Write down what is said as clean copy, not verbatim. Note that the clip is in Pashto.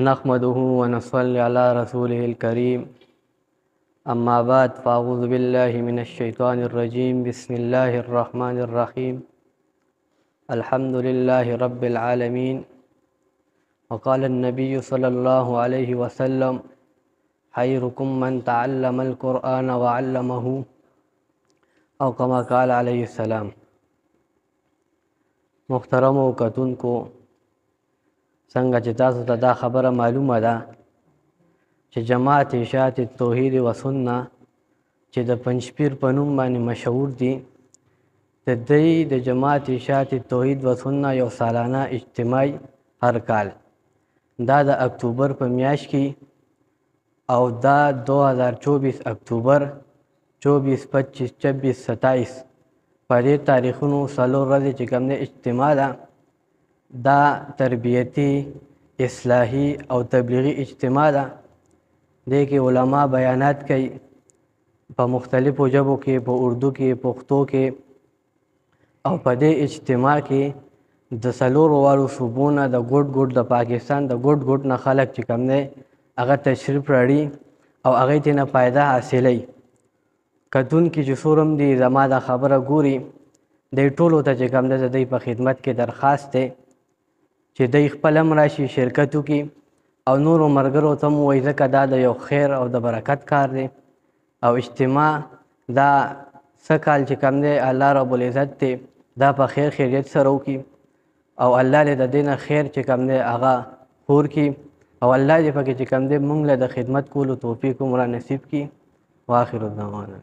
नहमदुहु व नसल्ली अला रसूलिहिल करीम। अम्मा बाद फ़अऊज़ु बिल्लाहि मिनश्शैतानिर रजीम। बिस्मिल्लाहिर रहमानिर रहीम। अल्हम्दुलिल्लाहि रब्बिल आलमीन। व क़ालन नबिय्यु सल्लल्लाहु अलैहि वसल्लम खैरुकुम मन तअल्लमल क़ुरआन व अल्लमहु औ कमा क़ाल अलैहिस्सलाम। मुहतरम कतुनको څنګه چې تاسو ته دا خبره معلومه ده چې جماعت اشاعت توحید و سنت چې د پنځپیر په نوم باندې مشهور دي، د دوی د جماعت اشاعت توحید و سنت یو سالانه اجتماع هر کال دا د اکتوبر په میاشت کې او دا 2024 اکتوبر 24 25 26 27 په دې تاریخونو څلور ورځې چې کوم دی اجتماع ده، دا تربیتی اصلاحی او تبلیغی اجتماع ده. دې کې علما بیانات کوي په مختلفو ژبو کې، په اردو کې، پښتو کې، او په دې اجتماع کې د څلورو واړو صوبو نه د ګوټ د پاکستان د ګوټ نه خلک چې کوم دی هغه تشریف راوړي او هغې ترې نه فایده حاصلوي. کتونکي چې څومره هم دي زما دا خبره ګوري، دی ټولو ته چې کوم دی د دوی په خدمت کې درخواست دی چې دوی خپل هم راشي شرکت وکړي او نورو ملګرو ته هم ووایي، ځکه دا د یو خیر او د برکت کار دی. او اجتماع دا څه کال چې کوم دی الله رب العزت دی دا په خیر خیریت سره وکړي او الله دې د دې نه خیر چې کوم دی هغه خور کړي او الله دې پکې چې کوم دی موږ له د خدمت کولو توفیق هم را نصیب کړي. واخر الدعوانا.